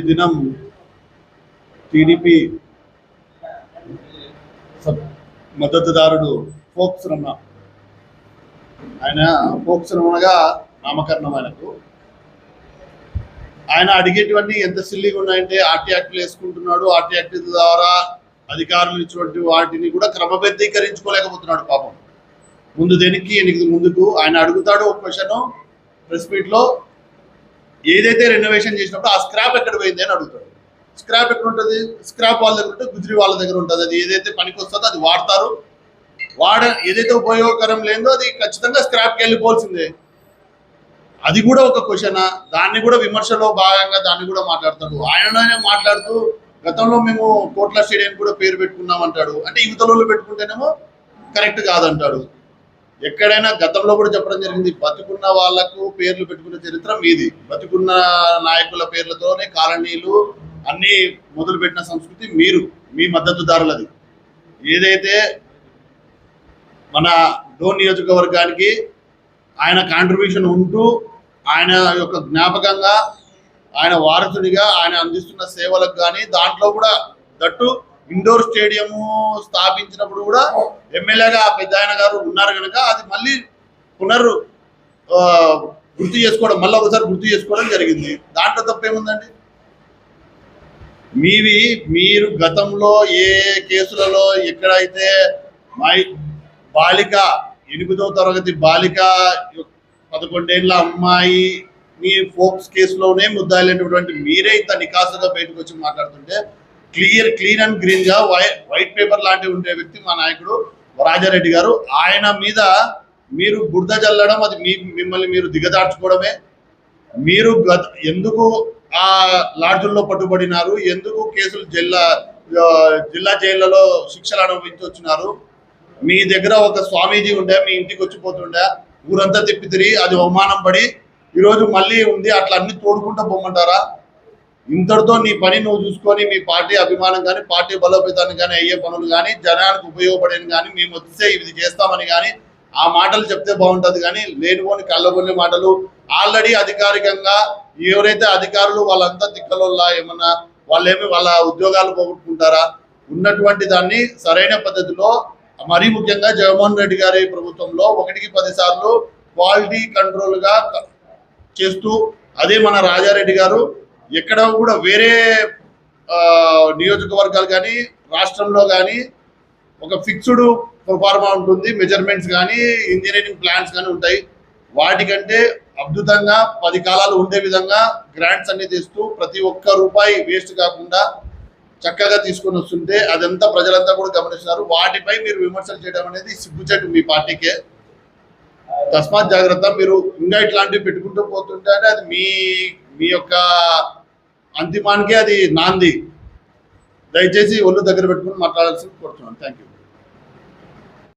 దినం TDP మద్దతుదారుడు folks Ramana, ఆయన folks రమణగా నామకరణం. ఆయన అడిగేటువంటి ఎంత సిల్లీగా ఉన్నాయంటే ఆర్టీ యాక్ట్లు వేసుకుంటున్నాడు. ఆర్టీ యాక్ట్ ద్వారా అధికారులు ఇచ్చినటువంటి వాటిని కూడా క్రమబద్ధీకరించుకోలేకపోతున్నాడు పాపం. ముందు దేనికి ఎనికి ముందుకు ఆయన అడుగుతాడు ఒక క్వశ్చన్ ప్రెస్ మీట్లో, ఏదైతే రెనోవేషన్ చేసినప్పుడు ఆ స్క్రాప్ ఎక్కడ పోయింది అని అడుగుతాడు. స్క్రాప్ ఎక్కడ ఉంటుంది? స్క్రాప్ వాళ్ళ దగ్గర ఉంటుంది, గుజరీ వాళ్ళ దగ్గర ఉంటుంది. అది ఏదైతే పనికి వస్తుందో అది వాడతారు. ఏదైతే ఉపయోగకరం లేదో అది ఖచ్చితంగా స్క్రాప్కి వెళ్ళిపోవాల్సిందే. అది కూడా ఒక క్వశ్చనా? దాన్ని కూడా విమర్శలో భాగంగా దాన్ని కూడా మాట్లాడతాడు. ఆయననే మాట్లాడుతూ గతంలో మేము కోట్ల స్టేడియం కూడా పేరు పెట్టుకున్నాం అంటాడు. అంటే యువతలో పెట్టుకుంటేనేమో కరెక్ట్ కాదంటాడు. ఎక్కడైనా గతంలో కూడా చెప్పడం జరిగింది, బతుకున్న వాళ్లకు పేర్లు పెట్టుకున్న చరిత్ర మీది. బతుకున్న నాయకుల పేర్లతోనే కాలనీలు అన్నీ మొదలుపెట్టిన సంస్కృతి మీ మద్దతుదారులది. ఏదైతే మన డోన్ నియోజకవర్గానికి ఆయన కాంట్రిబ్యూషన్ ఉంటూ ఆయన యొక్క జ్ఞాపకంగా ఆయన వారసుడిగా ఆయన అందిస్తున్న సేవలకు కానీ దాంట్లో కూడా దట్టు ఇండోర్ స్టేడియము స్థాపించినప్పుడు కూడా ఎమ్మెల్యేగా పెద్ద ఆయన గారు ఉన్నారు కనుక అది మళ్ళీ గుర్తు చేసుకోవడం, మళ్ళీ ఒకసారి గుర్తు చేసుకోవడం జరిగింది. దాంట్లో తప్పేముందండి? మీరు గతంలో ఏ కేసులలో ఎక్కడైతే బాలిక 8వ తరగతి బాలిక 11 ఏళ్ల అమ్మాయి మీ ఫోక్స్ కేసులోనే ముద్దాయినటువంటి మీరే ఇంత నికాసుగా బయటకు వచ్చి మాట్లాడుతుంటే క్లీన్ అండ్ గ్రీన్ గా వైట్ పేపర్ లాంటివి ఉండే వ్యక్తి మా నాయకుడు రాజారెడ్డి గారు. ఆయన మీద మీరు బురద జల్లడం, అది మిమ్మల్ని మీరు దిగదార్చుకోవడమే. మీరు ఎందుకు ఆ లాడ్జుల్లో పట్టుబడినారు? ఎందుకు కేసులు జిల్లా జైళ్లలో శిక్షలు అనుభవించొచ్చినారు? మీ దగ్గర ఒక స్వామీజీ ఉండే, మీ ఇంటికి వచ్చిపోతుండే, ఊరంతా తిప్పి తిరిగి అది అవమానం పడి ఈరోజు మళ్ళీ ఉంది. అట్లా అన్ని తోడుకుంటూ పోమంటారా? ఇంతటితో నీ పని నువ్వు చూసుకొని మీ పార్టీ అభిమానం కానీ పార్టీ బలోపేతానికి కానీ అయ్యే పనులు కానీ జనానికి ఉపయోగపడేది కానీ మేము వస్తే ఇది చేస్తామని కానీ ఆ మాటలు చెప్తే బాగుంటుంది. కానీ లేనిపోని కళ్ళబొల్లి మాటలు ఆల్రెడీ అధికారికంగా ఎవరైతే అధికారులు వాళ్ళంతా తిక్కలోల్లా ఏమన్నా వాళ్ళేమి వాళ్ళ ఉద్యోగాలు పోగొట్టుకుంటారా? ఉన్నటువంటి దాన్ని సరైన పద్ధతిలో మరీ ముఖ్యంగా జగన్మోహన్ రెడ్డి గారి ప్రభుత్వంలో 1కి 10 సార్లు క్వాలిటీ కంట్రోల్గా చేస్తూ, అదే మన రాజారెడ్డి గారు ఎక్కడ కూడా వేరే నియోజకవర్గాలు కానీ రాష్ట్రంలో కానీ ఒక ఫిక్స్డ్ ప్రొఫార్మా ఉంటుంది, మెజర్మెంట్స్ కానీ ఇంజనీరింగ్ ప్లాన్స్ కానీ ఉంటాయి. వాటికంటే అద్భుతంగా 10 కాలాలు ఉండే విధంగా గ్రాంట్స్ అన్ని తెస్తూ ప్రతి ఒక్క రూపాయి వేస్ట్ కాకుండా చక్కగా తీసుకొని వస్తుంటే అదంతా ప్రజలంతా కూడా గమనిస్తున్నారు. వాటిపై మీరు విమర్శలు చేయడం అనేది సిగ్గుచేటు మీ పార్టీకే. తస్మాత్ జాగ్రత్త. మీరు ఇంకా ఇట్లాంటివి పెట్టుకుంటూ పోతుంటే అది మీ యొక్క అంతిమానికే అది నాంది. దయచేసి ఒళ్ళు దగ్గర పెట్టుకుని మాట్లాడాల్సింది కోరుతున్నాను. Thank you.